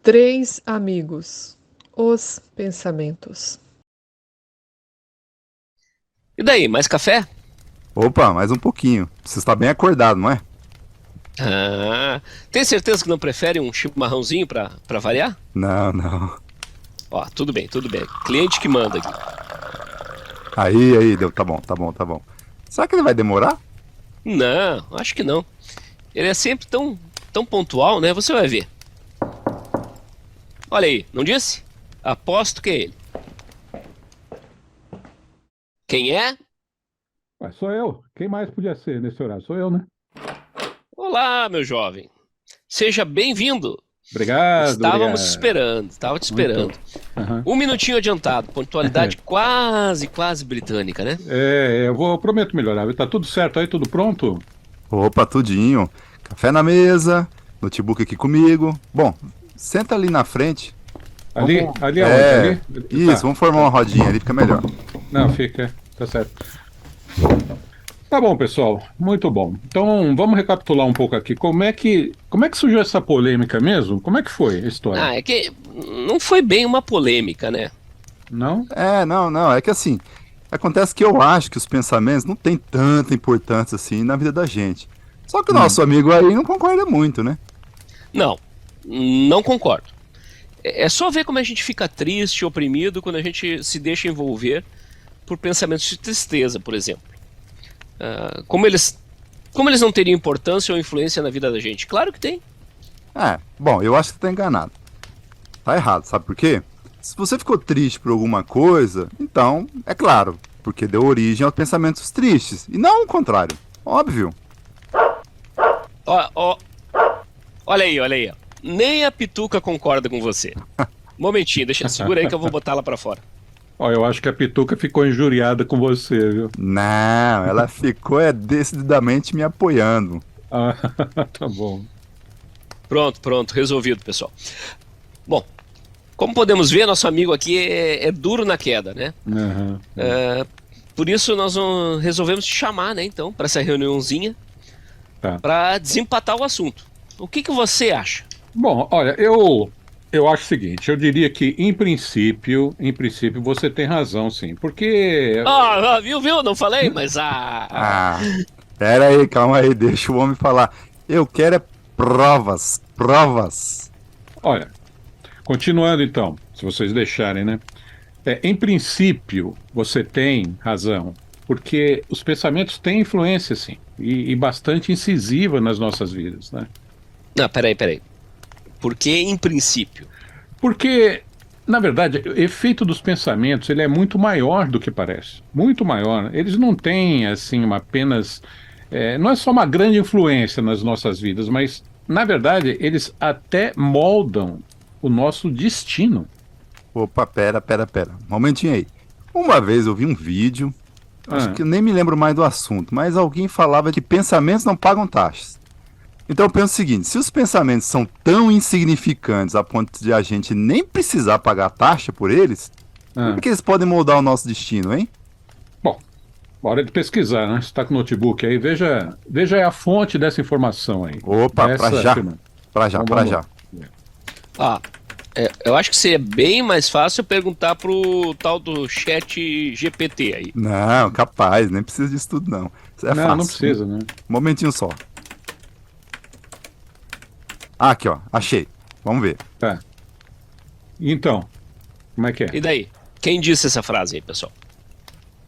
Três amigos. Os pensamentos. E daí, mais café? Opa, mais um pouquinho. Você está bem acordado, não é? Ah, tem certeza que não prefere um chimarrãozinho pra variar? Não, não. Ó, tudo bem, tudo bem. Cliente que manda aqui. Aí, deu. Tá bom, tá bom, tá bom. Será que ele vai demorar? Não, acho que não. Ele é sempre tão pontual, né? Você vai ver. Olha aí, não disse? Aposto que é ele. Quem é? Ué, sou eu. Quem mais podia ser nesse horário? Sou eu, né? Olá, meu jovem. Seja bem-vindo. Obrigado, Estávamos obrigado. esperando, estava te esperando. Aham. Um minutinho adiantado, pontualidade quase britânica, né? Eu prometo melhorar. Tá tudo certo aí, tudo pronto? Opa, tudinho. Café na mesa, notebook aqui comigo. Bom, senta ali na frente. Ali? Vamos. Ali aonde? Ali? Isso, Tá. vamos formar uma rodinha ali, fica melhor. Não, fica. Tá certo. Tá bom, pessoal. Muito bom. Então, vamos recapitular um pouco aqui. Como é que surgiu essa polêmica mesmo? Como é que foi a história? Ah, é que não foi bem uma polêmica, né? Não? Não. É que assim, acontece que eu acho que os pensamentos não têm tanta importância assim na vida da gente. Só que o Hum. nosso amigo aí não concorda muito, né? Não, não concordo. É só ver como a gente fica triste, oprimido, quando a gente se deixa envolver por pensamentos de tristeza, por exemplo. Como eles não teriam importância ou influência na vida da gente? Claro que tem. Bom, eu acho que você tá enganado. Tá errado, sabe por quê? Se você ficou triste por alguma coisa, então, é claro, porque deu origem aos pensamentos tristes, e não o contrário. Óbvio. Ó, ó, olha aí, ó. Nem a Pituca concorda com você. Momentinho, segura aí que eu vou botar ela pra fora. Ó, eu acho que a Pituca ficou injuriada com você, viu? Não, ela ficou decididamente me apoiando. Ah, tá bom. Pronto, resolvido, pessoal. Bom, como podemos ver, nosso amigo aqui é duro na queda, né? Aham. Por isso nós resolvemos te chamar, né, então, para essa reuniãozinha, Tá. para desempatar o assunto. O que você acha? Bom, olha, eu acho o seguinte, eu diria que em princípio você tem razão, sim, porque Viu? Não falei, mas Ah, pera aí, calma aí, deixa o homem falar. Eu quero é provas, provas. olha, continuando então, se vocês deixarem, né? Em princípio você tem razão, porque os pensamentos têm influência, sim, e bastante incisiva nas nossas vidas, né? Não, peraí. Porque, em princípio. Porque, na verdade, o efeito dos pensamentos ele é muito maior do que parece. Muito maior. Eles não têm, assim, apenas. Não é só uma grande influência nas nossas vidas, mas, na verdade, eles até moldam o nosso destino. Opa, pera. Um momentinho aí. Uma vez eu vi um vídeo, acho Ah, que eu nem me lembro mais do assunto, mas alguém falava que pensamentos não pagam taxas. Então eu penso o seguinte, se os pensamentos são tão insignificantes a ponto de a gente nem precisar pagar taxa por eles, como é ah. que eles podem moldar o nosso destino, hein? Bom, hora de pesquisar, né? Você está com o notebook aí, veja aí a fonte dessa informação aí. Opa, pra Dessa, já. Fernando. Pra Vamos já. lá. Ah, eu acho que seria bem mais fácil perguntar pro tal do chat GPT aí. Não, capaz, nem precisa disso tudo não. Isso é Não, fácil. não precisa, né? Um momentinho só. Ah, aqui ó, achei. Vamos ver. Tá. Então, como é que é? E daí? Quem disse essa frase aí, pessoal?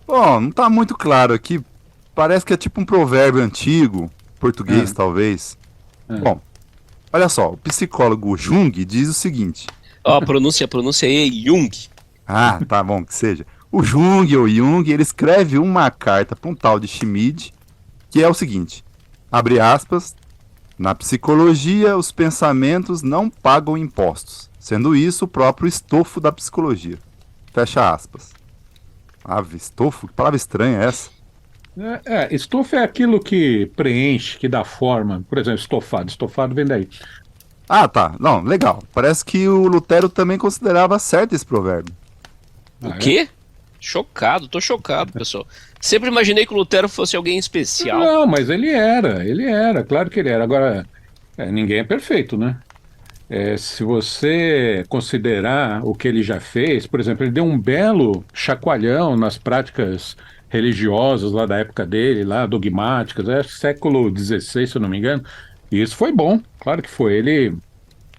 Bom, não tá muito claro aqui. Parece que é tipo um provérbio antigo, português Ah, talvez. ah. Bom, olha só, o psicólogo Jung diz o seguinte. Ó, a pronúncia é Jung. Ah, tá bom, que seja. O Jung, ou Jung, ele escreve uma carta para um tal de Schmidt, que é o seguinte, abre aspas, na psicologia os pensamentos não pagam impostos, sendo isso o próprio estofo da psicologia. Fecha aspas. Ave, estofo? Que palavra estranha é essa? Estofa é aquilo que preenche, que dá forma. Por exemplo, estofado. Estofado vem daí. Ah, tá. Não, legal. Parece que o Lutero também considerava certo esse provérbio. O Ah, é? quê? Tô chocado, pessoal. Sempre imaginei que o Lutero fosse alguém especial. Não, mas ele era, claro que ele era. Agora, ninguém é perfeito, né? Se você considerar o que ele já fez, por exemplo, ele deu um belo chacoalhão nas práticas religiosas lá da época dele, lá dogmáticas, século XVI, se eu não me engano, e isso foi bom, claro que foi.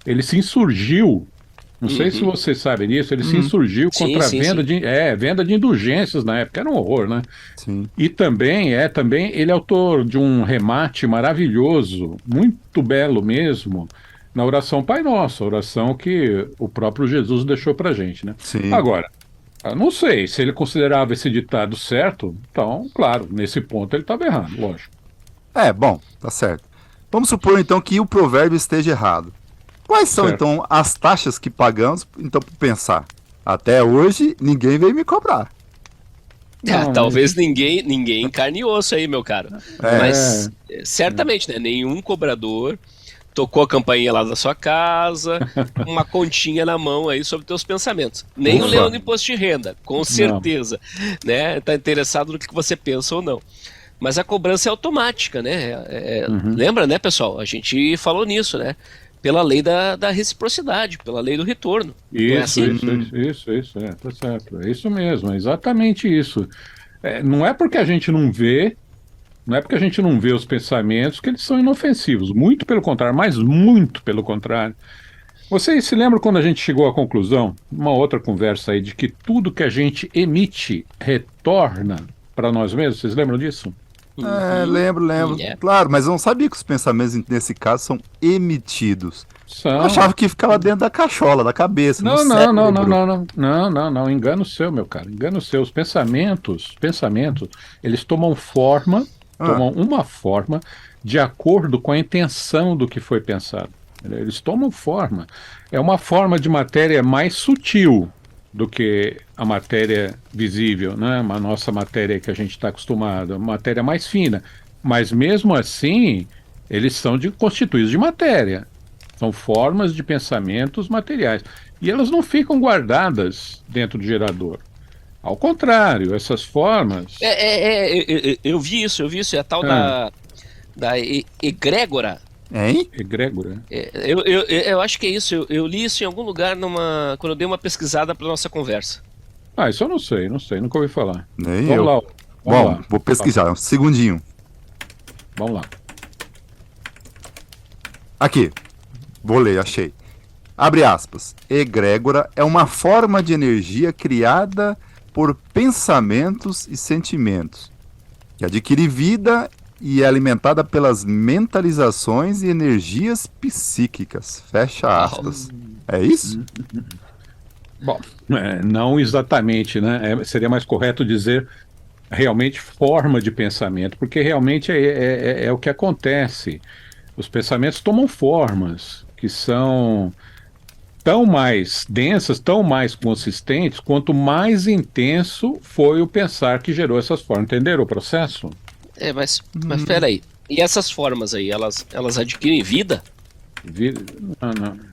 Ele se insurgiu, não sei se Uhum. você sabe disso, ele se Hum, insurgiu Sim, contra a sim, sim. venda de indulgências na época, era um horror, né? sim. E também ele é autor de um remate maravilhoso, muito belo mesmo, na oração Pai Nosso, a oração que o próprio Jesus deixou pra gente, né? Sim. Agora, eu não sei se ele considerava esse ditado certo, então, claro, nesse ponto ele estava errado, lógico. Bom, tá certo. Vamos supor então que o provérbio esteja errado. Quais são Certo. então as taxas que pagamos então para pensar? Até hoje ninguém veio me cobrar. Não, Talvez mas ninguém carne e osso aí, meu caro. é, Mas certamente, né? Nenhum cobrador tocou a campainha lá da sua casa, com uma continha na mão aí sobre teus pensamentos. Nem o Ufa. leão do imposto de renda, com não. certeza, né? Tá interessado no que você pensa ou não. Mas a cobrança é automática, né? Uhum. Lembra, né, pessoal? A gente falou nisso, né? Pela lei da reciprocidade, pela lei do retorno. Não é Isso, assim? isso, isso, tá certo. É isso mesmo, é exatamente isso. Não é porque a gente não vê, não é porque a gente não vê os pensamentos que eles são inofensivos. Muito pelo contrário, mas muito pelo contrário. Vocês se lembram quando a gente chegou à conclusão, uma outra conversa aí, de que tudo que a gente emite retorna para nós mesmos? Vocês lembram disso? Uhum. Lembro. É. Claro, mas eu não sabia que os pensamentos nesse caso são emitidos. Eu São. achava que ficava dentro da cachola, da cabeça, no Não, não, não, não, cérebro. não, não, não, não, não, engano seu, meu cara, engano seu. Os pensamentos, eles Ah, tomam uma forma de acordo com a intenção do que foi pensado. Eles tomam forma. É uma forma de matéria mais sutil do que a matéria visível, né? A nossa matéria que a gente está acostumado, uma matéria mais fina. Mas mesmo assim, eles são constituídos de matéria. São formas de pensamentos materiais. E elas não ficam guardadas dentro do gerador. Ao contrário, essas formas. Eu vi isso, é a tal Ah, da egrégora. hein? egrégora. Eu acho que é isso, eu li isso em algum lugar quando eu dei uma pesquisada para nossa conversa. Ah, isso eu não sei, nunca ouvi falar. Nem Vamos eu. lá, vamos Bom, lá. vou pesquisar, um segundinho. Vamos lá. Aqui, vou ler, achei. Abre aspas. Egrégora é uma forma de energia criada por pensamentos e sentimentos, que adquire vida e é alimentada pelas mentalizações e energias psíquicas. Fecha Uau. aspas. É isso? Bom, não exatamente, né? Seria mais correto dizer realmente forma de pensamento, porque realmente é o que acontece. Os pensamentos tomam formas que são tão mais densas, tão mais consistentes, quanto mais intenso foi o pensar que gerou essas formas. Entenderam o processo? Mas peraí. E essas formas aí, elas adquirem vida? Vi- Não, não.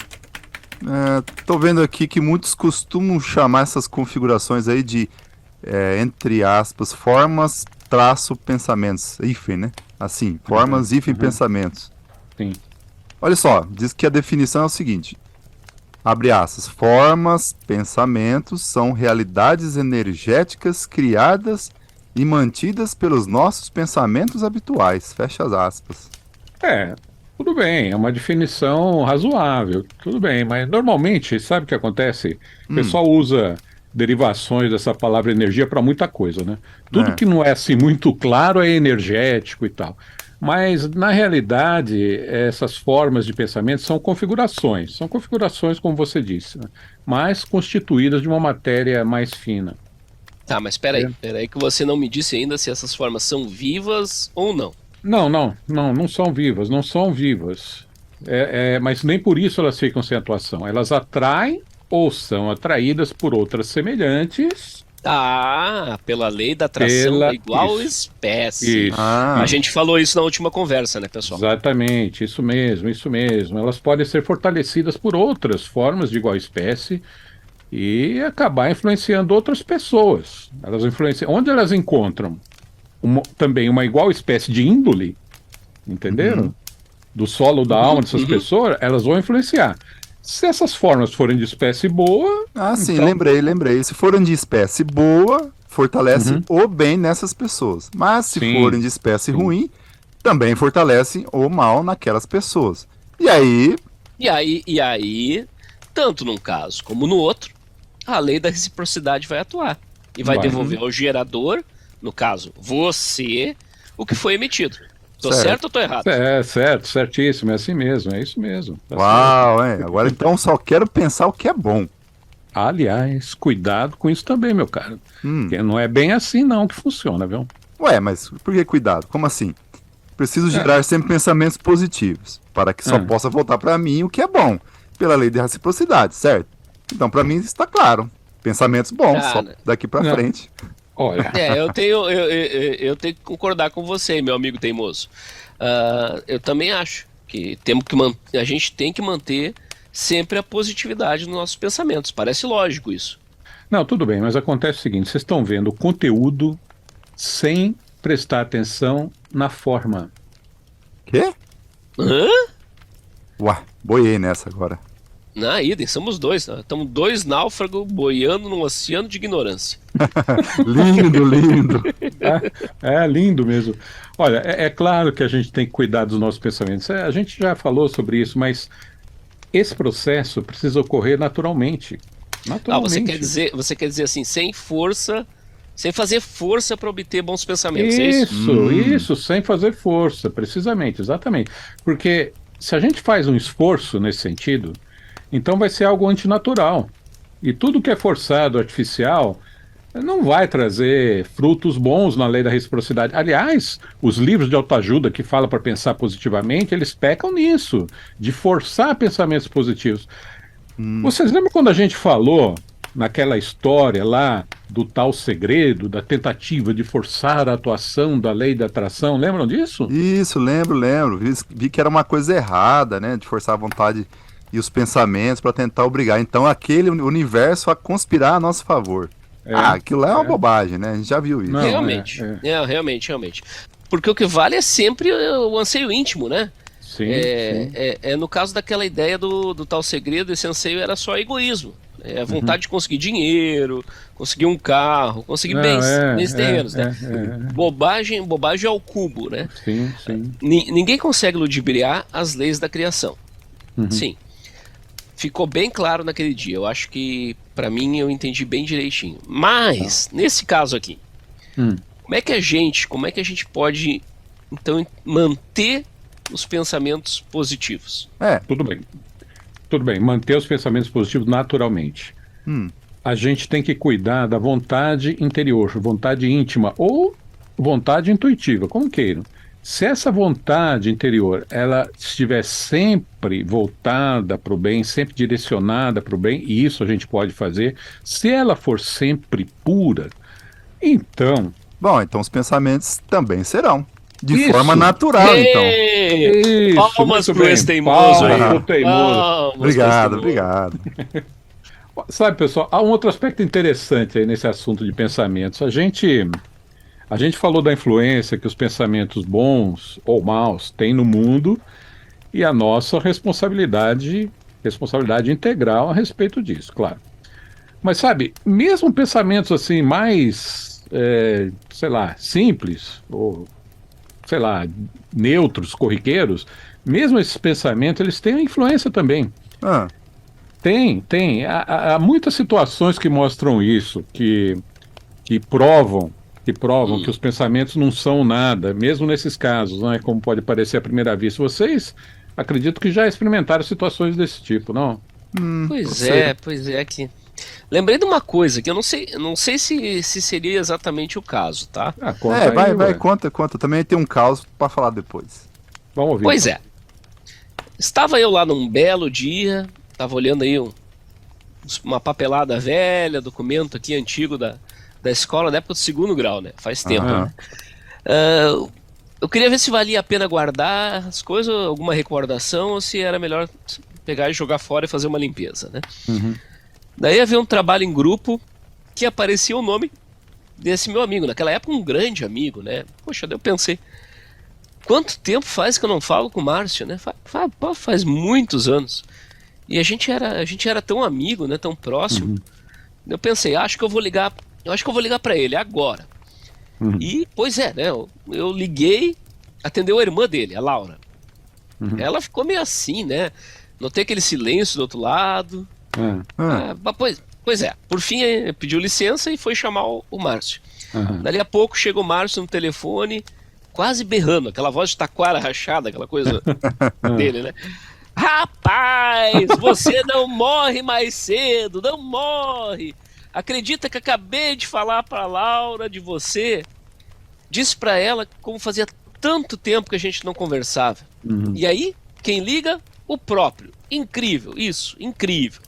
Tô vendo aqui que muitos costumam chamar essas configurações aí de, entre aspas, formas, traço, pensamentos. Hífen, né? Assim, formas, hífen, Uhum, pensamentos. sim. Olha só, diz que a definição é o seguinte: abre aspas, formas, pensamentos são realidades energéticas criadas e mantidas pelos nossos pensamentos habituais. Fecha as aspas. É, tudo bem, é uma definição razoável, tudo bem, mas normalmente, sabe o que acontece? O Hum, pessoal usa derivações dessa palavra energia para muita coisa, né? Tudo é. que não é assim muito claro é energético e tal. Mas, na realidade, essas formas de pensamento são configurações, como você disse, né? Mas constituídas de uma matéria mais fina. Tá, mas peraí que você não me disse ainda se essas formas são vivas ou não. Não são vivas, não são vivas. Mas nem por isso elas ficam sem atuação. Elas atraem ou são atraídas por outras semelhantes Ah, pela lei da atração da pela. igual Isso, espécie. isso, A Ah, gente falou isso na última conversa, né, pessoal? exatamente, isso mesmo, isso mesmo. Elas podem ser fortalecidas por outras formas de igual espécie e acabar influenciando outras pessoas. Elas influenciam. Onde elas encontram também uma igual espécie de índole, uhum, entenderam? Do solo da alma Uhum, dessas uhum. pessoas, elas vão influenciar. Se essas formas forem de espécie boa, Ah, sim, então, lembrei. Se forem de espécie boa, fortalece Uhum. o bem nessas pessoas. Mas se forem Sim, de espécie sim. ruim, também fortalecem o mal naquelas pessoas. E aí, E aí, tanto num caso como no outro, a lei da reciprocidade vai atuar e vai Vai. devolver ao gerador, no caso, você, o que foi emitido. Tô certo certo. ou tô errado? É certo, certíssimo, é assim mesmo, é isso mesmo, tá certo. Uau, hein? Agora então só quero pensar o que é bom. Aliás, cuidado com isso também, meu caro. Hum. Porque não é bem assim não que funciona, viu? Ué, mas por que cuidado? Como assim? Preciso É, gerar sempre pensamentos positivos, para que só é. possa voltar para mim o que é bom, pela lei de reciprocidade, certo? Então, para mim está claro. Pensamentos bons, só Cara, daqui para Não, frente. olha, eu tenho que concordar com você, meu amigo teimoso. Eu também acho que a gente tem que manter sempre a positividade nos nossos pensamentos. Parece lógico isso. não, tudo bem, mas acontece o seguinte: vocês estão vendo o conteúdo sem prestar atenção na forma. Quê? Hã? Ué, boiei nessa agora. Na ida, somos dois. Né? Estamos dois náufragos boiando num oceano de ignorância. Lindo, lindo. É lindo mesmo. Olha, é claro que a gente tem que cuidar dos nossos pensamentos. A gente já falou sobre isso, mas esse processo precisa ocorrer naturalmente. Naturalmente. Você quer dizer assim, sem força, sem fazer força para obter bons pensamentos, é isso? Isso, sem fazer força, precisamente, exatamente. Porque se a gente faz um esforço nesse sentido, então vai ser algo antinatural. E tudo que é forçado, artificial, não vai trazer frutos bons na lei da reciprocidade. Aliás, os livros de autoajuda que falam para pensar positivamente, eles pecam nisso, de forçar pensamentos positivos. Vocês lembram quando a gente falou naquela história lá do tal segredo, da tentativa de forçar a atuação da lei da atração? Lembram disso? Isso, lembro. Vi que era uma coisa errada, né? De forçar a vontade e os pensamentos para tentar obrigar. Então, aquele universo a conspirar a nosso favor. Ah, É, aquilo é uma é. bobagem, né? A gente já viu isso. Não, Realmente. Realmente. Porque o que vale é sempre o anseio íntimo, né? Sim, sim. No caso daquela ideia do tal segredo, esse anseio era só egoísmo. É a Uhum. vontade de conseguir dinheiro, conseguir um carro, conseguir Não, bens terrenos, né? Bobagem ao cubo, né? sim, sim. Ninguém consegue ludibriar as leis da criação. Uhum. Sim, ficou bem claro naquele dia. Eu acho que, pra mim, eu entendi bem direitinho. Mas, nesse caso aqui, Hum. como é que a gente pode, então, manter os pensamentos positivos? É, Tudo bem. Tudo bem, manter os pensamentos positivos naturalmente. hum, A gente tem que cuidar da vontade interior, vontade íntima ou vontade intuitiva, como queiram. Se essa vontade interior ela estiver sempre voltada para o bem, sempre direcionada para o bem, e isso a gente pode fazer, se ela for sempre pura, então, bom, então os pensamentos também serão. De forma isso, natural, então. Ê! isso, Palmas muito pro bem, ex-teimoso aí. palmas pro teimoso. Palmas pro ex-teimoso. Obrigado. Sabe, pessoal, há um outro aspecto interessante aí nesse assunto de pensamentos. A gente falou da influência que os pensamentos bons ou maus têm no mundo e a nossa responsabilidade integral a respeito disso, claro. Mas sabe, mesmo pensamentos assim mais, sei lá, simples ou sei lá, neutros, corriqueiros, mesmo esses pensamentos, eles têm influência também. Ah, Tem. Há muitas situações que mostram isso, que provam, que os pensamentos não são nada, mesmo nesses casos, não é como pode parecer à primeira vista. Vocês acredito que já experimentaram situações desse tipo, não? não Pois sei. é que. Lembrei de uma coisa que eu não sei se seria exatamente o caso, tá? Ah, conta aí, Vai, ué. conta. Também tem um caos pra falar depois. Vamos ouvir. Pois então. é. Estava eu lá num belo dia, estava olhando aí uma papelada velha, documento aqui antigo da escola, da época do segundo grau, né? Faz tempo. Aham. Eu queria ver se valia a pena guardar as coisas, alguma recordação, ou se era melhor pegar e jogar fora e fazer uma limpeza, né? Uhum. Daí havia um trabalho em grupo que aparecia o nome desse meu amigo, naquela época um grande amigo, né? Poxa, daí eu pensei, quanto tempo faz que eu não falo com o Márcio, né? Faz muitos anos. E a gente era tão amigo, né, tão próximo. Uhum. Eu pensei, eu acho que eu vou ligar pra ele agora. Uhum. E, pois é, né, eu liguei, atendeu a irmã dele, a Laura. Uhum. Ela ficou meio assim, né? Notei aquele silêncio do outro lado. Ah, Mas pois é, por fim pediu licença e foi chamar o Márcio. aham. Dali a pouco chega o Márcio no telefone, quase berrando, aquela voz de taquara rachada, aquela coisa dele, né? Rapaz, você não morre mais cedo, não morre. Acredita que acabei de falar pra Laura de você? Disse pra ela como fazia tanto tempo que a gente não conversava. Uhum. E aí, quem liga? O próprio. Incrível, isso, incrível.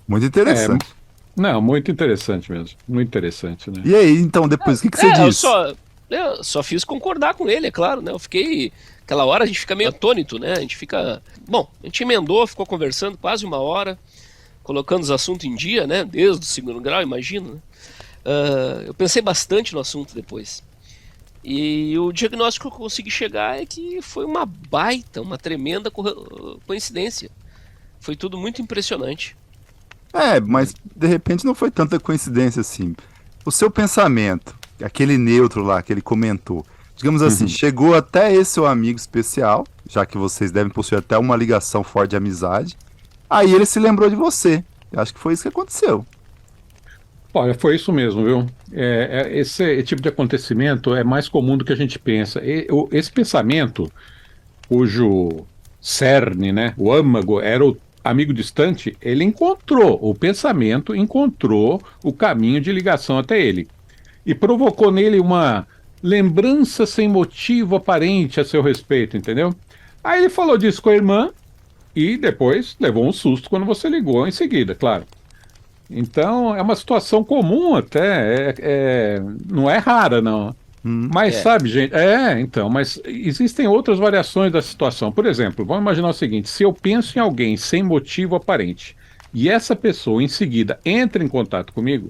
Muito interessante. Não, muito interessante mesmo. Muito interessante, né? E aí, então, depois, o que você Eu disse? só fiz concordar com ele, é claro, né? Eu fiquei. Aquela hora a gente fica meio atônito, né? A gente fica. Bom, a gente emendou, ficou conversando quase uma hora, colocando os assuntos em dia, né? Desde o segundo grau, imagino, né? Eu pensei bastante no assunto depois. E o diagnóstico que eu consegui chegar é que foi uma baita, uma tremenda coincidência. Foi tudo muito impressionante. Mas de repente não foi tanta coincidência assim. O seu pensamento, aquele neutro lá que ele comentou, digamos assim, Uhum. chegou até esse seu amigo especial, já que vocês devem possuir até uma ligação forte de amizade. Aí ele se lembrou de você. Eu acho que foi isso que aconteceu. Olha, foi isso mesmo, viu? Esse tipo de acontecimento é mais comum do que a gente pensa. Esse pensamento, cujo cerne, né, o âmago, era o amigo distante, ele encontrou, o pensamento encontrou o caminho de ligação até ele. E provocou nele uma lembrança sem motivo aparente a seu respeito, entendeu? Aí ele falou disso com a irmã e depois levou um susto quando você ligou em seguida, claro. Então é uma situação comum até, não é rara, não. Hum, Mas É. sabe, gente, então, mas existem outras variações da situação. Por exemplo, vamos imaginar o seguinte: se eu penso em alguém sem motivo aparente e essa pessoa em seguida entra em contato comigo,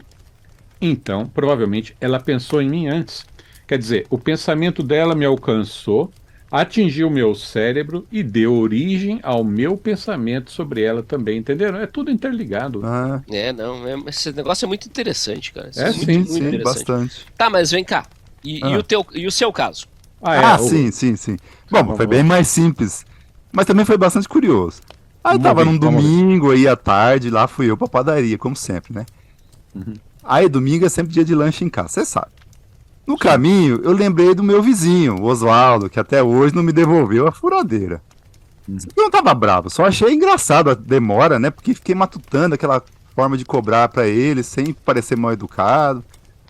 então provavelmente ela pensou em mim antes. Quer dizer, o pensamento dela me alcançou, atingiu o meu cérebro e deu origem ao meu pensamento sobre ela também, entenderam? É tudo interligado. ah, Não, esse negócio é muito interessante, cara. Isso É muito, sim, muito sim, interessante. bastante. Tá, mas vem cá. Ah. E o seu caso? Ah, sim, sim, sim. Bom, foi bem mais simples, mas também foi bastante curioso. Aí Vamos tava ouvir, num vamos ouvir. domingo aí à tarde, lá fui eu pra padaria, como sempre, né? Uhum. Aí domingo é sempre dia de lanche em casa, você sabe. No Sim. caminho, eu lembrei do meu vizinho, o Oswaldo, que até hoje não me devolveu a furadeira. Eu não tava bravo, só achei engraçado a demora, né? Porque fiquei matutando aquela forma de cobrar pra ele, sem parecer mal educado.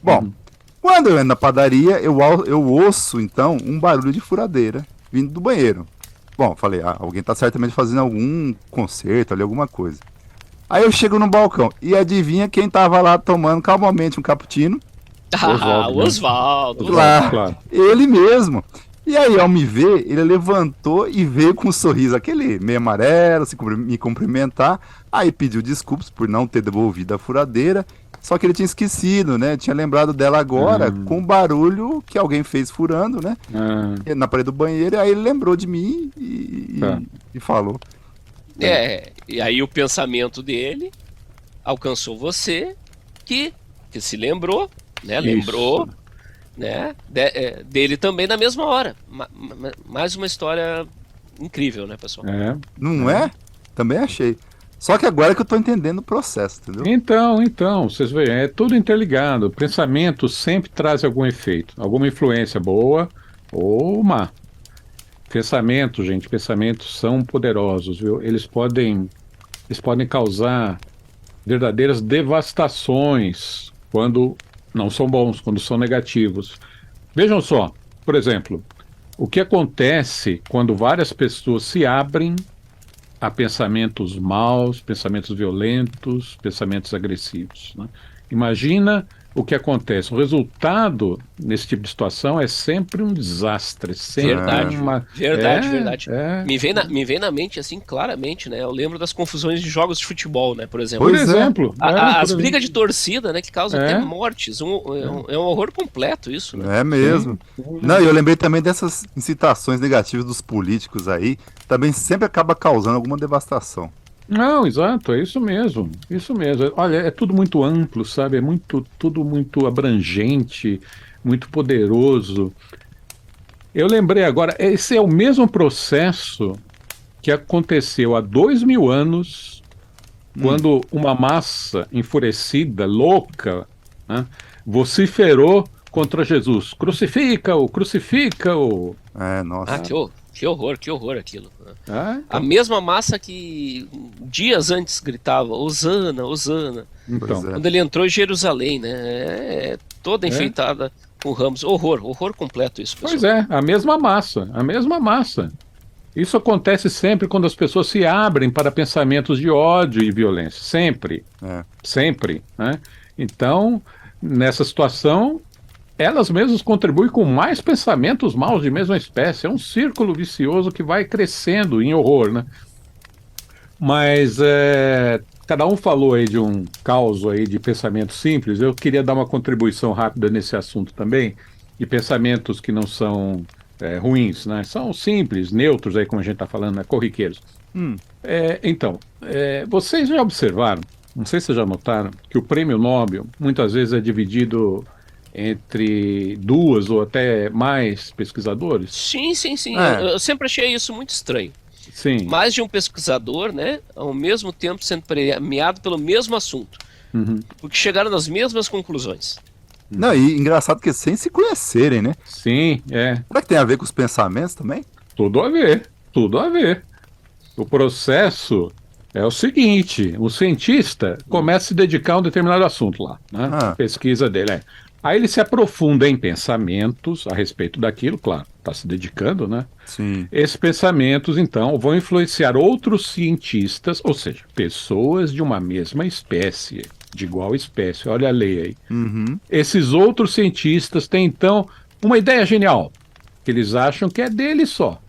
Bom, Uhum. quando eu entro na padaria, eu ouço, então, um barulho de furadeira vindo do banheiro. Bom, falei, alguém tá certamente fazendo algum concerto ali, alguma coisa. Aí eu chego no balcão e adivinha quem tava lá tomando calmamente um cappuccino? Ah, Oswaldo, o né? Oswaldo. Claro, Claro. ele mesmo. E aí, ao me ver, ele levantou e veio com um sorriso, aquele meio amarelo, me cumprimentar. Aí pediu desculpas por não ter devolvido a furadeira. Só que ele tinha esquecido, né? Tinha lembrado dela agora, com o barulho que alguém fez furando, né? Ah, Na parede do banheiro. Aí ele lembrou de mim tá. e falou. E aí o pensamento dele alcançou você, que se lembrou, né? Lembrou, Isso. né? Dele também na mesma hora. Mais uma história incrível, né, pessoal? Não é? Também achei. Só que agora que eu tô entendendo o processo, entendeu? Então, vocês veem, é tudo interligado. Pensamento sempre traz algum efeito, alguma influência boa ou má. Pensamentos, gente, pensamentos são poderosos, viu? Eles podem causar verdadeiras devastações quando não são bons, quando são negativos. Vejam só, por exemplo, o que acontece quando várias pessoas se abrem a pensamentos maus, pensamentos violentos, pensamentos agressivos, né? Imagina o que acontece. O resultado nesse tipo de situação é sempre um desastre, sempre Verdade, uma. verdade. Me vem na mente, assim, claramente, né? Eu lembro das confusões de jogos de futebol, né? Por exemplo. Por Pois é. exemplo, As por brigas de exemplo. torcida, né? Que causam até É. mortes. É um horror completo isso, né? É mesmo. Não, e eu lembrei também dessas incitações negativas dos políticos aí, também sempre acaba causando alguma devastação. Não, exato, é isso mesmo, isso mesmo. Olha, é tudo muito amplo, sabe? É tudo muito abrangente, muito poderoso. Eu lembrei agora, esse é o mesmo processo que aconteceu há 2000 anos, quando uma massa enfurecida, louca, né, vociferou contra Jesus. Crucifica-o, crucifica-o. Nossa. Que horror aquilo. Ah, A então, mesma massa que dias antes gritava, Hosana, Hosana. Pois então, é. Quando ele entrou em Jerusalém, né? Toda é. enfeitada com ramos. Horror completo isso, pessoal. Pois é, a mesma massa, a mesma massa. Isso acontece sempre quando as pessoas se abrem para pensamentos de ódio e violência. Sempre, É. sempre, né? Então, nessa situação, elas mesmas contribuem com mais pensamentos maus de mesma espécie. É um círculo vicioso que vai crescendo em horror, né? Mas cada um falou aí de um caos aí de pensamentos simples. Eu queria dar uma contribuição rápida nesse assunto também, de pensamentos que não são ruins, né? São simples, neutros aí, como a gente está falando, né? Corriqueiros. Hum. Então, vocês já observaram, não sei se vocês já notaram, que o prêmio Nobel muitas vezes é dividido entre duas ou até mais pesquisadores? Sim. É. Eu sempre achei isso muito estranho. Sim. Mais de um pesquisador, né? Ao mesmo tempo sendo premiado pelo mesmo assunto. Uhum. Porque chegaram nas mesmas conclusões. Não, e engraçado que sem se conhecerem, né? Sim, Será que tem a ver com os pensamentos também? tudo a ver, tudo a ver. O processo é o seguinte: o cientista começa a se dedicar a um determinado assunto lá, né? Ah. Pesquisa dele. Aí ele se aprofunda em pensamentos a respeito daquilo, claro, está se dedicando, né? Sim. Esses pensamentos, então, vão influenciar outros cientistas, ou seja, pessoas de uma mesma espécie, de igual espécie, olha a lei aí. Uhum. Esses outros cientistas têm, então, uma ideia genial, que eles acham que é deles só,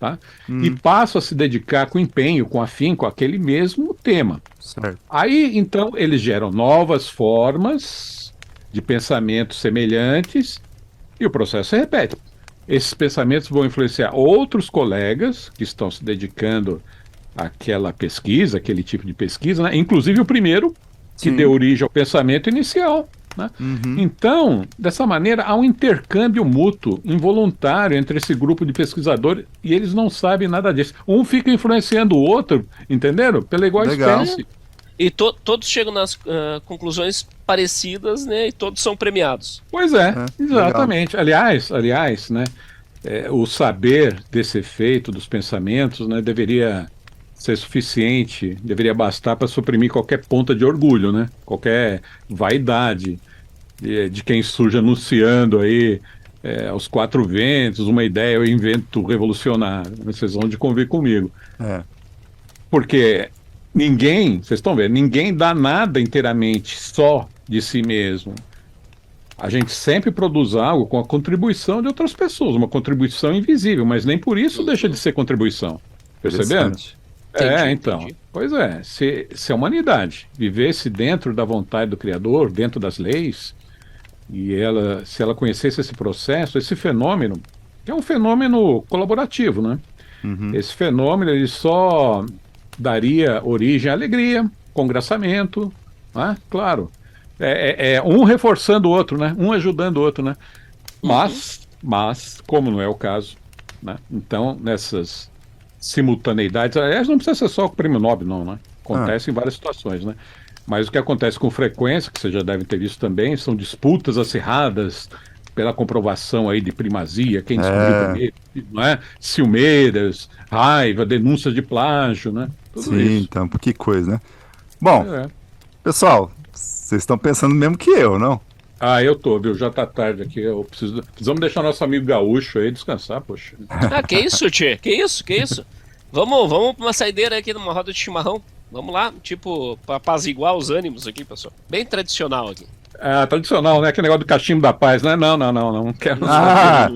tá? E passam a se dedicar com empenho, com afinco, àquele mesmo tema. Certo. Aí, então, eles geram novas formas de pensamentos semelhantes e o processo se repete. Esses pensamentos vão influenciar outros colegas que estão se dedicando àquela pesquisa, aquele tipo de pesquisa, né? Inclusive o primeiro, que Sim. deu origem ao pensamento inicial, né? Uhum. Então, dessa maneira, há um intercâmbio mútuo, involuntário, entre esse grupo de pesquisadores e eles não sabem nada disso. Um fica influenciando o outro, entenderam? Pela igual Legal. espécie. E todos chegam nas conclusões parecidas, né? E todos são premiados. Pois é, É, exatamente. Aliás, né, o saber desse efeito dos pensamentos, né, deveria ser suficiente, deveria bastar para suprimir qualquer ponta de orgulho, né? Qualquer vaidade de quem surge anunciando aí aos quatro ventos uma ideia, eu invento revolucionário. Vocês vão de convir comigo. É. Porque ninguém, vocês estão vendo, ninguém dá nada inteiramente só de si mesmo. A gente sempre produz algo com a contribuição de outras pessoas, uma contribuição invisível, mas nem por isso deixa de ser contribuição. Percebendo? Interessante. Então. Entendi. Pois é, se a humanidade vivesse dentro da vontade do Criador, dentro das leis, e se ela conhecesse esse processo, esse fenômeno, que é um fenômeno colaborativo, né? Uhum. Esse fenômeno ele só daria origem à alegria, congraçamento, né? Claro. Um reforçando o outro, né? Um ajudando o outro, né? Mas, como não é o caso, né? Então, nessas simultaneidades, aliás, não precisa ser só com o prêmio Nobel, não, né? Acontece em várias situações, né? Mas o que acontece com frequência, que vocês já devem ter visto também, são disputas acirradas pela comprovação aí de primazia, quem descobriu primeiro, não é? Ciumeiras, raiva, denúncias de plágio, né? Tudo Sim, isso. então, que coisa, né? Bom, É. pessoal, vocês estão pensando mesmo que eu, não? Ah, eu tô, viu? Já tá tarde aqui. Precisamos deixar nosso amigo gaúcho aí descansar, poxa. Ah, que isso, Tchê? Que isso? Vamos pra uma saideira aqui numa roda de chimarrão. Vamos lá, tipo, pra apaziguar os ânimos aqui, pessoal. Bem tradicional aqui. Ah, tradicional, né? Aquele negócio do cachimbo da paz, né? Não quero. Ah,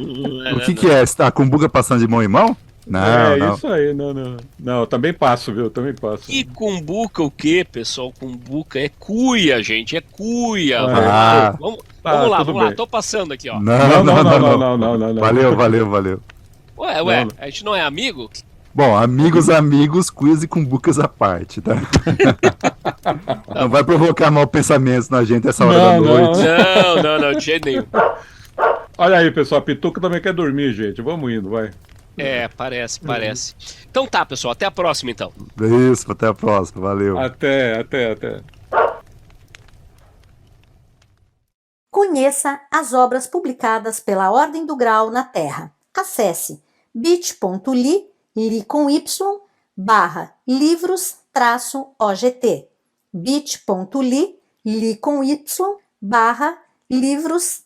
o que é? Você tá com buga passando de mão em mão? Não, não. Isso aí, não. Não, eu também passo, viu? Eu também passo. E cumbuca o quê, pessoal? Cumbuca é cuia, gente, é cuia. Ah. Vamos Tá, lá, tudo bem. tô passando aqui, ó. Não. Não. Valeu. Ué, Não. a gente não é amigo? Bom, amigos, quiz e cumbucas à parte, tá? Não vai provocar mau pensamentos na gente essa hora da Não, noite. Não, de jeito nenhum. Olha aí, pessoal, a Pituca também quer dormir, gente. Vamos indo, vai. Parece. Então tá, pessoal, até a próxima então. Isso, até a próxima. Valeu. Até. Conheça as obras publicadas pela Ordem do Grau na Terra. Acesse bit.ly, li com y, /livros-ogt. bit.ly, li com y, /livros-ogt.